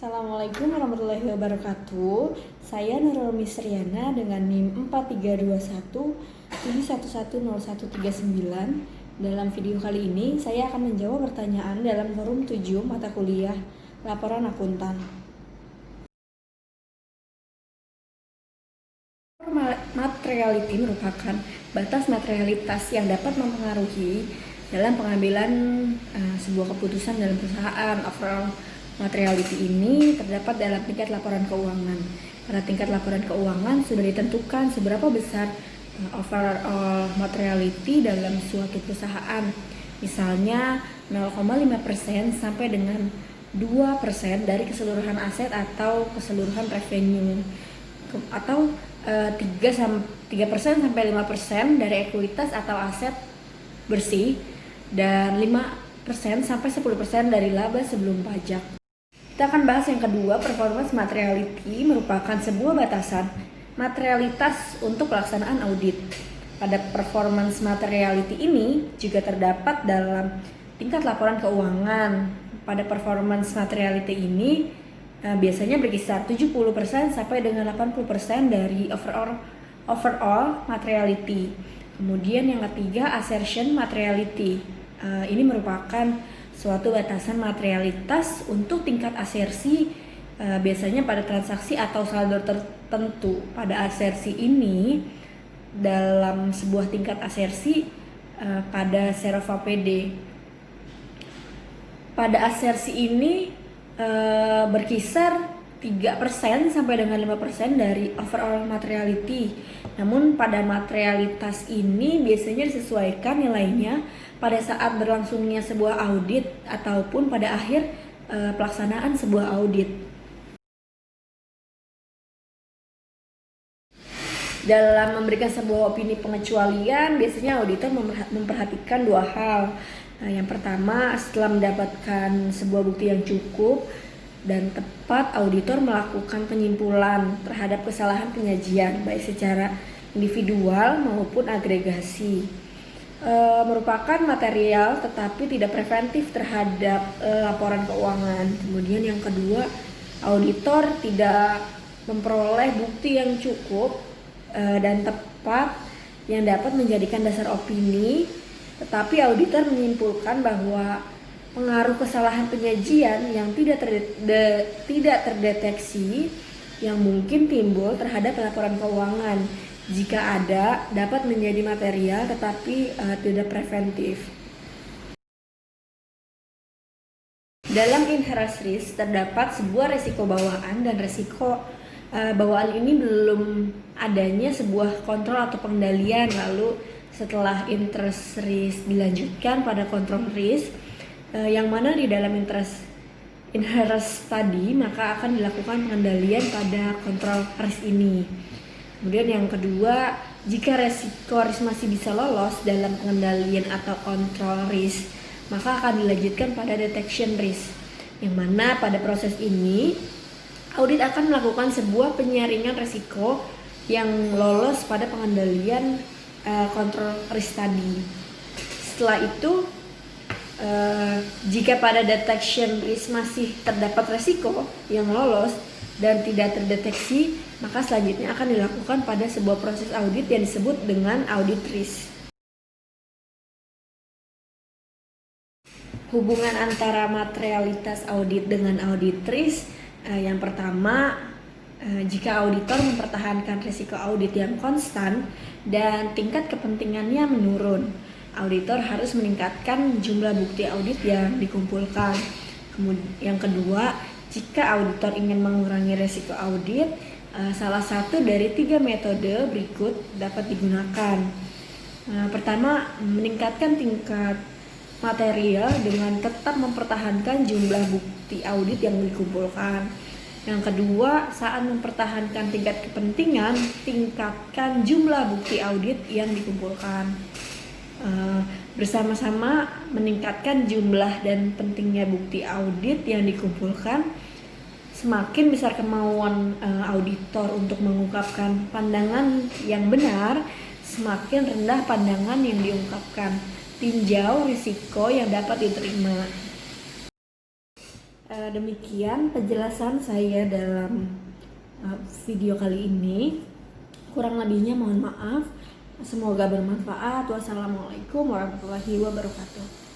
Assalamualaikum warahmatullahi wabarakatuh. Saya Nurul Misriana dengan NIM 4321 Dalam video kali ini, saya akan menjawab pertanyaan dalam forum 7 mata kuliah Laporan Akuntan. Materiality merupakan batas materialitas yang dapat mempengaruhi dalam pengambilan sebuah keputusan dalam perusahaan. Overall materiality ini terdapat dalam tingkat laporan keuangan. Pada tingkat laporan keuangan sudah ditentukan seberapa besar overall materiality dalam suatu perusahaan. Misalnya 0,5% sampai dengan 2% dari keseluruhan aset atau keseluruhan revenue, atau 3% sampai 5% dari ekuitas atau aset bersih, dan 5% sampai 10% dari laba sebelum pajak. Kita akan bahas yang kedua. Performance materiality merupakan sebuah batasan materialitas untuk pelaksanaan audit. Pada performance materiality ini juga terdapat dalam tingkat laporan keuangan. Pada performance materiality ini biasanya berkisar 70% sampai dengan 80% dari overall materiality. Kemudian yang ketiga, assertion materiality. Ini merupakan suatu batasan materialitas untuk tingkat asersi, biasanya pada transaksi atau saldo tertentu. Pada asersi ini, dalam sebuah tingkat asersi pada Serova PD. Pada asersi ini berkisar 3% sampai dengan 5% dari overall materiality. Namun pada materialitas ini biasanya disesuaikan nilainya pada saat berlangsungnya sebuah audit ataupun pada akhir pelaksanaan sebuah audit. Dalam memberikan sebuah opini pengecualian, biasanya auditor memperhatikan dua hal. Yang pertama, setelah mendapatkan sebuah bukti yang cukup dan tepat, auditor melakukan penyimpulan terhadap kesalahan penyajian baik secara individual maupun agregasi. Merupakan material tetapi tidak preventif terhadap laporan keuangan. Kemudian yang kedua, auditor tidak memperoleh bukti yang cukup dan tepat yang dapat menjadikan dasar opini, tetapi auditor menyimpulkan bahwa pengaruh kesalahan penyajian yang tidak terdeteksi yang mungkin timbul terhadap laporan keuangan, jika ada, dapat menjadi material tetapi tidak preventif. Dalam inherent risk terdapat sebuah risiko bawaan, dan risiko bawaan ini belum adanya sebuah kontrol atau pengendalian. Lalu setelah interest risk dilanjutkan pada control risk, yang mana di dalam inherent tadi maka akan dilakukan pengendalian pada control risk ini. Kemudian yang kedua, jika resiko risk masih bisa lolos dalam pengendalian atau control risk, maka akan dilanjutkan pada detection risk, yang mana pada proses ini audit akan melakukan sebuah penyaringan risiko yang lolos pada pengendalian control risk tadi. Setelah itu, jika pada detection risk masih terdapat risiko yang lolos dan tidak terdeteksi, maka selanjutnya akan dilakukan pada sebuah proses audit yang disebut dengan audit risk. Hubungan antara materialitas audit dengan audit risk, yang pertama, jika auditor mempertahankan risiko audit yang konstan dan tingkat kepentingannya menurun, auditor harus meningkatkan jumlah bukti audit yang dikumpulkan. Kemudian yang kedua, jika auditor ingin mengurangi risiko audit, salah satu dari 3 metode berikut dapat digunakan. Pertama, meningkatkan tingkat material dengan tetap mempertahankan jumlah bukti audit yang dikumpulkan. Yang kedua, saat mempertahankan tingkat kepentingan, tingkatkan jumlah bukti audit yang dikumpulkan. Bersama-sama meningkatkan jumlah dan pentingnya bukti audit yang dikumpulkan, semakin besar kemauan auditor untuk mengungkapkan pandangan yang benar, semakin rendah pandangan yang diungkapkan. Tinjau risiko yang dapat diterima. Demikian penjelasan saya dalam video kali ini. Kurang lebihnya mohon maaf. Semoga bermanfaat. Wassalamualaikum warahmatullahi wabarakatuh.